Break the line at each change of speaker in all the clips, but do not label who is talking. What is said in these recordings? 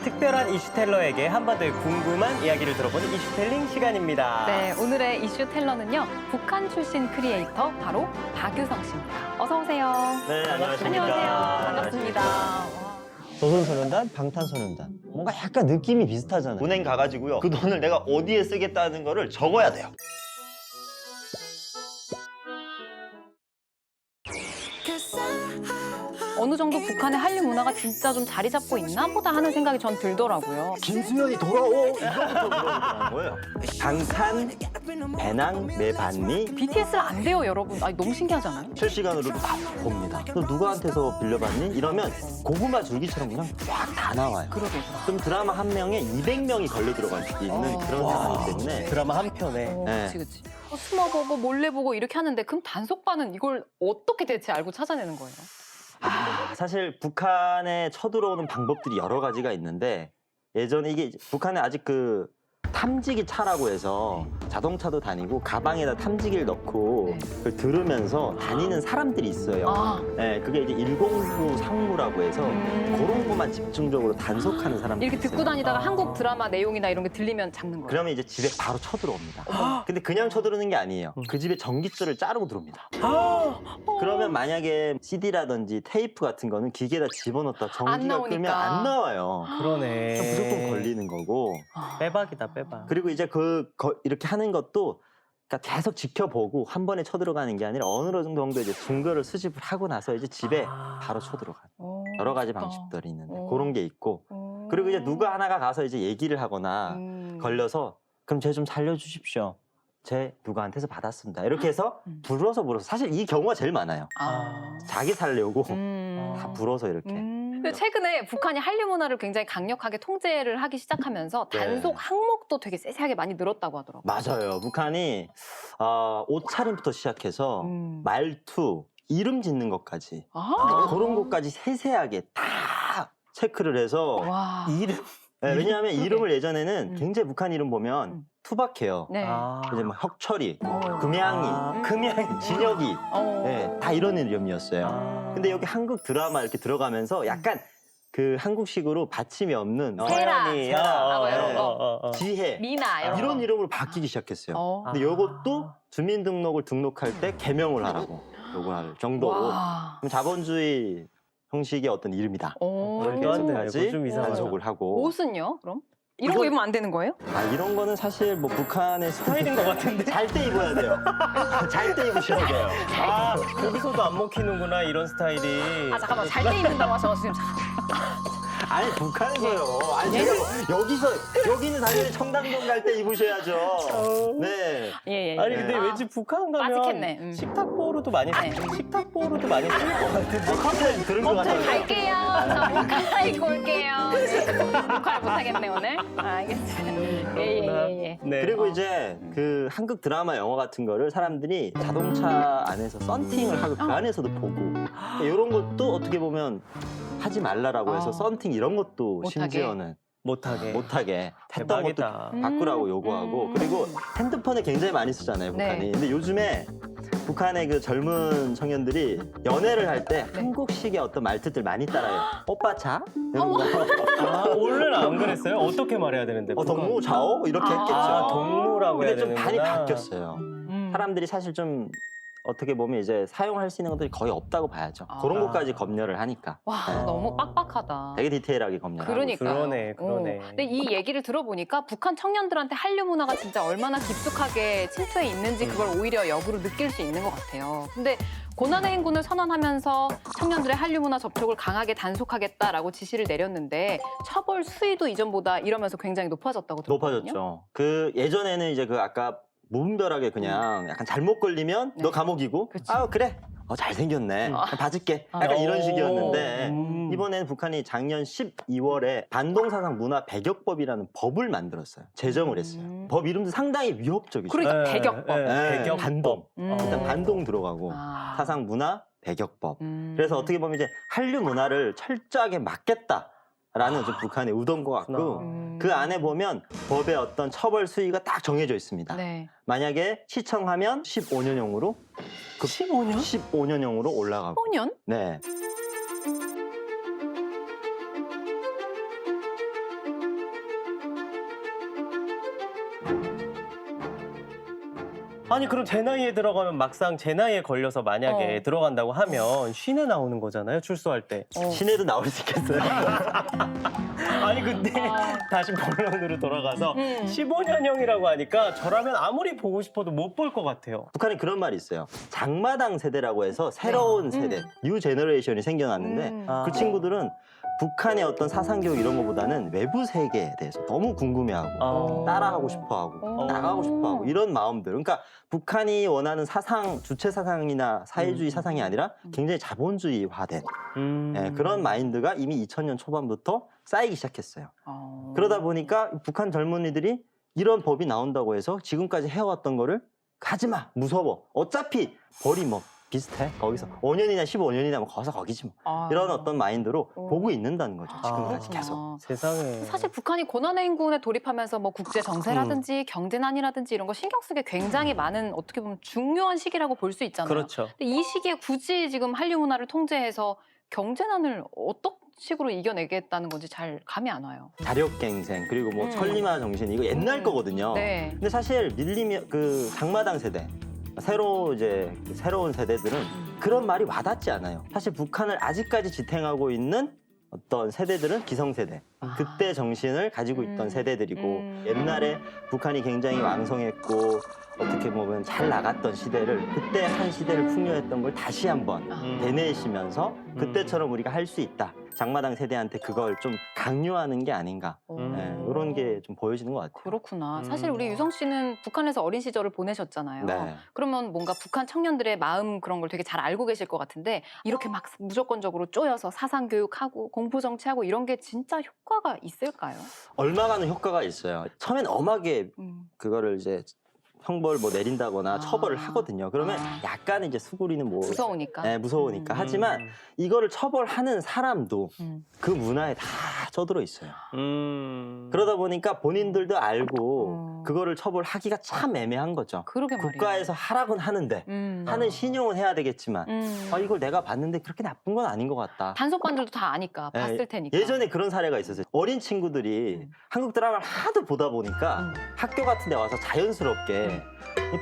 특별한 이슈텔러에게 한반도의 궁금한 이야기를 들어보는 이슈텔링 시간입니다.
네, 오늘의 이슈 텔러는요. 북한 출신 크리에이터 바로 박유성 씨입니다. 어서 오세요.
네, 안녕하십니까.
안녕하세요. 반갑습니다. 와.
조선소년단, 방탄소년단. 뭔가 약간 느낌이 비슷하잖아요.
은행 가가지고요. 그 돈을 내가 어디에 쓰겠다는 거를 적어야 돼요.
어느 정도 북한의 한류 문화가 진짜 좀 자리 잡고 있나 보다 하는 생각이 전 들더라고요.
김수현이 돌아오! 이거부터 물어보는 거예요.
방탄, 배낭, 매반미.
BTS를 안 돼요, 여러분. 아니, 너무 신기하잖아요.
실시간으로도 다 봅니다.
너 누구한테서 빌려봤니? 이러면 고구마 줄기처럼 그냥 쫙 다 나와요.
그러게요.
그럼 드라마 한 명에 200명이 걸려 들어갈 수 있는 그런 상황이기 때문에
드라마 한 편에.
네.
그치, 그치. 숨어보고 몰래보고 이렇게 하는데 그럼 단속반은 이걸 어떻게 대체 알고 찾아내는 거예요?
사실 북한에 쳐들어오는 방법들이 여러 가지가 있는데 예전에 이게 북한에 아직 그 탐지기 차라고 해서 자동차도 다니고 가방에다 탐지기를 넣고
네.
그걸 들으면서 다니는 사람들이 있어요.
아,
네, 그게 이제 109 상무라고 해서 그런 것만 집중적으로 단속하는 사람들이
이렇게 듣고
있어요.
다니다가 한국 드라마 내용이나 이런 게 들리면 잡는 거예요.
그러면 이제 집에 바로 쳐들어옵니다. 근데 그냥 쳐들어오는 게 아니에요. 그 집에 전기줄을 자르고 들어옵니다. 그러면 만약에 CD라든지 테이프 같은 거는 기계에다 집어넣었다 전기가
나오니까.
끄면 안 나와요.
그러네.
그럼 무조건 걸리는 거고.
빼박이다, 빼박.
그리고 이제 이렇게 하는 것도 그러니까 계속 지켜보고 한 번에 쳐들어가는 게 아니라 어느 정도 이제 증거를 수집을 하고 나서 이제 집에 바로 쳐들어가는 여러 가지 방식들이 있는데 그런 게 있고 그리고 이제 누가 하나가 가서 이제 얘기를 하거나 걸려서 그럼 쟤 좀 살려주십시오. 쟤 누구한테서 받았습니다. 이렇게 해서 불어서 사실 이 경우가 제일 많아요. 자기 살려고 다 불어서 이렇게.
근데 최근에 북한이 한류 문화를 굉장히 강력하게 통제를 하기 시작하면서
네.
단속 항목도 되게 세세하게 많이 늘었다고 하더라고요.
맞아요. 북한이 옷차림부터 시작해서 말투, 이름 짓는 것까지 그런 것까지 세세하게 다 체크를 해서
와.
이름.
네, 왜냐하면
그러게.
이름을 예전에는 굉장히 북한 이름 보면 투박해요.
네.
이제 뭐 혁철이,
어.
금양이,
금양이.
진혁이
어.
네, 다 이런 이름이었어요.
아.
근데 여기 한국 드라마 이렇게 들어가면서 약간 그 한국식으로 받침이 없는
세라.
서연이.
세라.
뭐 이런
네.
거.
지혜
미나 이런
이런
거.
이름으로 바뀌기 시작했어요.
어.
근데 이것도 주민등록을 등록할 때 개명을 하라고 요구할 정도로
와.
그럼 자본주의 형식의 어떤 이름이다.
어.
그렇게
말도 안 돼.
해서까지
이거 좀 이상하다.
단속을 하고
옷은요? 그럼? 이런 거 입으면 안 되는 거예요?
이런 거는 사실 뭐 북한의
스타일인 것 같은데.
잘 때 입어야 돼요. 잘 때 입으셔야 돼요.
아, 거기서도 안 먹히는구나, 이런 스타일이.
아 잠깐만 잘 때 입는다고 하셔서 지금
아니 북한에서요. 아니
예.
제가 여기는 당연히 청담동 갈 때 입으셔야죠. 네.
예예.
아니, 근데 왠지 북한 가면
빠직했네.
식탁보로도 많이 식탁보로도 많이 쓸 것 같은데.
컨텐츠 들은 것 같아요.
갈게요. 저옷 갈아입고 올게요. 녹화를 못하겠네 오늘. 알겠어요. 예예예.
네.
그리고 이제 그 한국 드라마 영화 같은 거를 사람들이 자동차 안에서 썬팅을 하고 그 안에서도 보고 이런 것도 어떻게 보면 하지 말라라고 해서 썬팅 이런 것도
못하게.
심지어는
못하게.
못하게 했던 것도
대박이다.
바꾸라고 요구하고 그리고 핸드폰을 굉장히 많이 쓰잖아요 북한이.
네.
근데 요즘에 북한의 그 젊은 청년들이 연애를 할 때 한국식의 어떤 말투들 많이 따라요. 오빠 차? 이런 거.
아, 원래는 안 그랬어요? 어떻게 말해야 되는데?
동무 좌오 이렇게 했겠죠.
아, 동무라고 해야
근데 좀 많이
되는구나.
바뀌었어요. 사람들이 사실 좀 어떻게 보면 이제 사용할 수 있는 것들이 거의 없다고 봐야죠.
아.
그런 것까지 검열을 하니까.
와
네.
너무 빡빡하다.
되게 디테일하게 검열하고.
그러니까.
그러네.
근데 이 얘기를 들어보니까 북한 청년들한테 한류 문화가 진짜 얼마나 깊숙하게 침투해 있는지 그걸 오히려 역으로 느낄 수 있는 것 같아요. 근데 고난의 행군을 선언하면서 청년들의 한류 문화 접촉을 강하게 단속하겠다라고 지시를 내렸는데 처벌 수위도 이전보다 이러면서 굉장히 높아졌다고 들었거든요.
높아졌죠. 그 예전에는 이제 그 아까 무분별하게 그냥 약간 잘못 걸리면
네.
너 감옥이고
그치.
아 그래 잘생겼네 그냥 봐줄게 약간 이런 식이었는데 이번에는 북한이 작년 12월에 반동사상 문화 배격법이라는 법을 만들었어요. 제정을 했어요. 법 이름도 상당히 위협적이죠.
그러니까
네,
배격법.
네,
배격법.
반동.
음.
일단 반동 들어가고
아.
사상 문화 배격법.
음.
그래서 어떻게 보면 이제 한류 문화를 철저하게 막겠다라는 좀 북한의 의도인 것 같고
음.
그 안에 보면 법의 어떤 처벌 수위가 딱 정해져 있습니다.
네.
만약에 시청하면 15년형으로
15년?
15년형으로 올라가고
5년?
네.
아니 그럼 제 나이에 들어가면 막상 제 나이에 걸려서 만약에 들어간다고 하면 쉰에 나오는 거잖아요. 출소할 때.
시내도 나올 수 있겠어요.
아니 근데 다시 본론으로 돌아가서 15년형이라고 하니까 저라면 아무리 보고 싶어도 못 볼 것 같아요.
북한에 그런 말이 있어요. 장마당 세대라고 해서 새로운 세대, 뉴 제너레이션이 생겨났는데
아.
그 친구들은 북한의 어떤 사상교육 이런 것보다는 외부 세계에 대해서 너무 궁금해하고 따라하고 싶어하고 나가고 싶어하고 이런 마음들. 그러니까 북한이 원하는 사상, 주체 사상이나 사회주의 사상이 아니라 굉장히 자본주의화된 그런 마인드가 이미 2000년 초반부터 쌓이기 시작했어요. 그러다 보니까 북한 젊은이들이 이런 법이 나온다고 해서 지금까지 해왔던 거를 가지마, 무서워. 어차피 벌이 뭐 비슷해. 거기서 5년이나 15년이나 뭐 거기서 거기지 뭐. 이런 어떤 마인드로 보고 있는다는 거죠. 지금까지 계속.
세상에.
사실 북한이 고난의 행군에 돌입하면서 뭐 국제 정세라든지 경제난이라든지 이런 거 신경 쓰게 굉장히 많은 어떻게 보면 중요한 시기라고 볼 수 있잖아요.
그렇죠.
근데 이 시기에 굳이 지금 한류 문화를 통제해서 경제난을 어떤 식으로 이겨내겠다는 건지 잘 감이 안 와요.
자력갱생 그리고 뭐 천리마 정신 이거 옛날 거거든요.
네.
근데 사실 밀림이 그 장마당 세대 새로운 세대들은 그런 말이 와닿지 않아요. 사실 북한을 아직까지 지탱하고 있는 어떤 세대들은 기성세대. 그때 정신을 가지고 있던 세대들이고 옛날에 북한이 굉장히 왕성했고 어떻게 보면 잘 나갔던 시대를 그때 한 시대를 풍요했던 걸 다시 한번 되뇌시면서 그때처럼 우리가 할 수 있다. 장마당 세대한테 그걸 좀 강요하는 게 아닌가. 이런 게 좀 보여지는 것 같아요.
그렇구나. 사실 우리 유성 씨는 북한에서 어린 시절을 보내셨잖아요.
네.
그러면 뭔가 북한 청년들의 마음 그런 걸 되게 잘 알고 계실 것 같은데 이렇게 막 무조건적으로 쪼여서 사상 교육하고 공포 정치하고 이런 게 진짜 효과가 있을까요?
얼마간은 효과가 있어요. 처음엔 엄하게 그거를 이제 형벌 뭐 내린다거나 처벌을 하거든요. 그러면 약간 이제 수구리는 뭐
무서우니까.
네, 무서우니까. 하지만 이거를 처벌하는 사람도 그 문화에 다 쩌들어 있어요. 그러다 보니까 본인들도 알고 그거를 처벌하기가 참 애매한 거죠.
그러게 말이에요.
국가에서 하라고는 하는데 하는 신용은 해야 되겠지만 이걸 내가 봤는데 그렇게 나쁜 건 아닌 것 같다.
단속반들도 다 아니까 봤을 테니까.
예전에 그런 사례가 있었어요. 어린 친구들이 한국 드라마를 하도 보다 보니까 학교 같은 데 와서 자연스럽게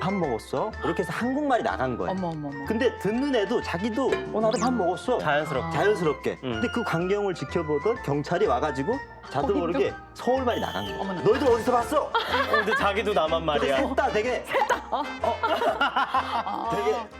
밥 먹었어? 이렇게 해서 한국말이 나간 거예요.
어머.
근데 듣는 애도 자기도 나도 밥 먹었어. 자연스럽게. 근데 그 광경을 지켜보던 경찰이 와가지고 자도 모르게 서울말이 나간 거예요.
어머나.
너희들 어디서 봤어?
근데 자기도 나만 말이야.
셋다 되게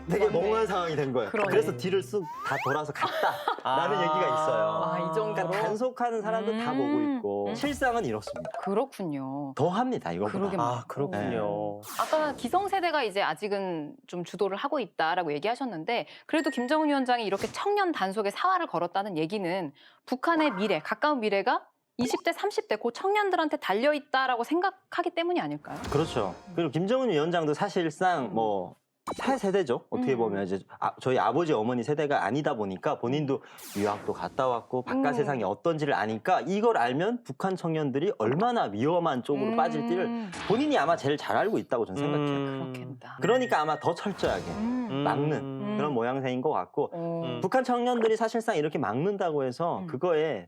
되게
맞네.
멍한 상황이 된 거예요.
그러네.
그래서 뒤를 쓱 다 돌아서 갔다라는 얘기가 있어요.
아, 이 정도로?
그러니까 단속하는 사람도 다 보고 있고 실상은 이렇습니다.
그렇군요.
더 합니다 이거보다.
그러게
아 그렇군요.
아까 기성세대가 이제 아직은 좀 주도를 하고 있다라고 얘기하셨는데 그래도 김정은 위원장이 이렇게 청년 단속에 사활을 걸었다는 얘기는 북한의 미래, 가까운 미래가 20대, 30대 그 청년들한테 달려있다라고 생각하기 때문이 아닐까요?
그렇죠. 그리고 김정은 위원장도 사실상 뭐 새 세대죠. 어떻게 보면 이제 저희 아버지 어머니 세대가 아니다 보니까 본인도 유학도 갔다 왔고 바깥 세상이 어떤지를 아니까 이걸 알면 북한 청년들이 얼마나 위험한 쪽으로 빠질지를 본인이 아마 제일 잘 알고 있다고 저는 생각해요.
그렇겠다.
그러니까 아마 더 철저하게 막는 그런 모양새인 것 같고 북한 청년들이 사실상 이렇게 막는다고 해서 그거에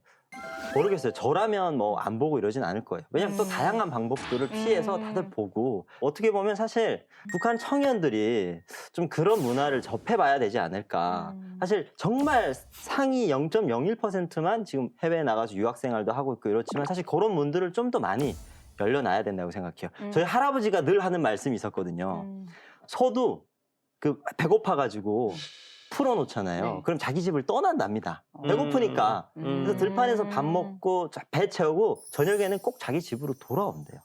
모르겠어요. 저라면 뭐 안 보고 이러진 않을 거예요. 왜냐면 또 다양한 방법들을 피해서 다들 보고 어떻게 보면 사실 북한 청년들이 좀 그런 문화를 접해봐야 되지 않을까. 사실 정말 상위 0.01%만 지금 해외에 나가서 유학생활도 하고 있고 이렇지만 사실 그런 문들을 좀 더 많이 열려놔야 된다고 생각해요. 저희 할아버지가 늘 하는 말씀이 있었거든요. 소도 그 배고파가지고 풀어놓잖아요.
네.
그럼 자기 집을 떠난답니다. 배고프니까. 그래서 들판에서 밥 먹고 배 채우고 저녁에는 꼭 자기 집으로 돌아온대요.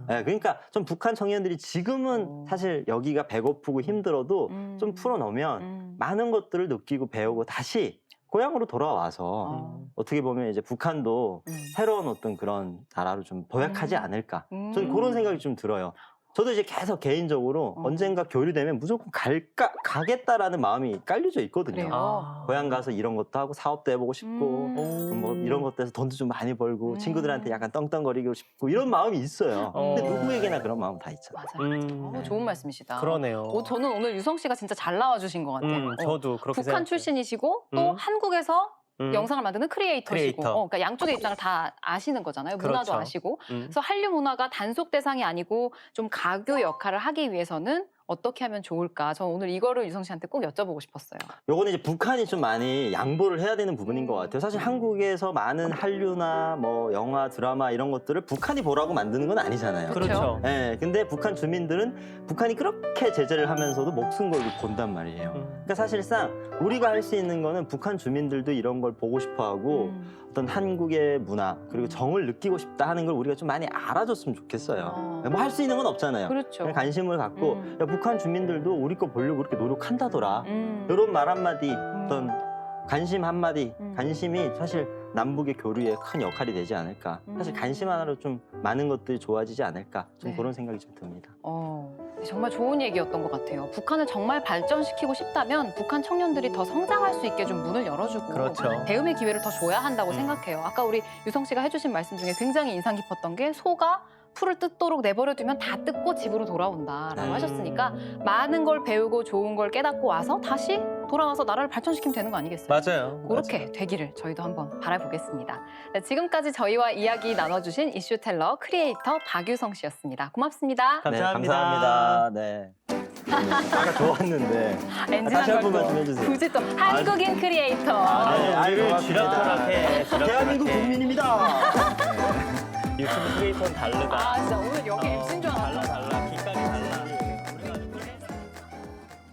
네, 그러니까 좀 북한 청년들이 지금은 사실 여기가 배고프고 힘들어도 좀 풀어놓으면 많은 것들을 느끼고 배우고 다시 고향으로 돌아와서 어떻게 보면 이제 북한도 새로운 어떤 그런 나라로 좀 도약하지 않을까. 저는 그런 생각이 좀 들어요. 저도 이제 계속 개인적으로 언젠가 교류되면 무조건 가겠다라는 마음이 깔려져 있거든요.
그래요?
고향 가서 이런 것도 하고 사업도 해보고 싶고 뭐 이런 것도 해서 돈도 좀 많이 벌고 친구들한테 약간 떵떵거리고 싶고 이런 마음이 있어요. 근데 누구에게나 그런 마음 다 있잖아요.
맞아요. 좋은 말씀이시다.
그러네요.
저는 오늘 유성 씨가 진짜 잘 나와주신 것 같아요.
저도 그렇게
북한
생각해요.
출신이시고 또 한국에서 영상을 만드는 크리에이터시고
크리에이터.
그러니까 양쪽의 입장을 다 아시는 거잖아요. 문화도
그렇죠.
아시고. 그래서 한류 문화가 단속 대상이 아니고 좀 가교 역할을 하기 위해서는 어떻게 하면 좋을까? 저 오늘 이거를 유성 씨한테 꼭 여쭤보고 싶었어요.
요거는 이제 북한이 좀 많이 양보를 해야 되는 부분인 것 같아요. 사실 한국에서 많은 한류나 뭐 영화, 드라마 이런 것들을 북한이 보라고 만드는 건 아니잖아요.
그렇죠.
예, 근데 북한 주민들은 북한이 그렇게 제재를 하면서도 목숨 걸고 본단 말이에요. 그러니까 사실상 우리가 할 수 있는 거는 북한 주민들도 이런 걸 보고 싶어하고 어떤 한국의 문화 그리고 정을 느끼고 싶다 하는 걸 우리가 좀 많이 알아줬으면 좋겠어요. 뭐 할 수 있는 건 없잖아요.
그렇죠.
그냥 관심을 갖고 야, 북한 주민들도 우리 거 보려고 그렇게 노력한다더라. 이런 말 한마디, 어떤 관심 한마디, 관심이 사실 남북의 교류에 큰 역할이 되지 않을까. 사실 관심 하나로 좀 많은 것들이 좋아지지 않을까. 좀
네.
그런 생각이 좀 듭니다.
정말 좋은 얘기였던 것 같아요. 북한을 정말 발전시키고 싶다면 북한 청년들이 더 성장할 수 있게 좀 문을 열어주고
그렇죠.
배움의 기회를 더 줘야 한다고 생각해요. 아까 우리 유성 씨가 해주신 말씀 중에 굉장히 인상 깊었던 게 소가 풀을 뜯도록 내버려두면 다 뜯고 집으로 돌아온다라고 하셨으니까 많은 걸 배우고 좋은 걸 깨닫고 와서 다시 돌아와서 나라를 발전시키면 되는 거 아니겠어요?
맞아요.
그렇게
맞아요.
되기를 저희도 한번 바라보겠습니다. 네, 지금까지 저희와 이야기 나눠주신 이슈텔러 크리에이터 박유성 씨였습니다. 고맙습니다.
감사합니다.
네, 감사합니다. 네. 아까 좋았는데. 다시 한 번만 좀 해주세요.
굳이 또 한국인 크리에이터.
네,
우리를
고맙습니다.
쥐락펴락해.
대한민국 국민입니다.
유튜브 크리에이터는 다르다.
진짜 오늘 여기 MC인 줄 알았는데.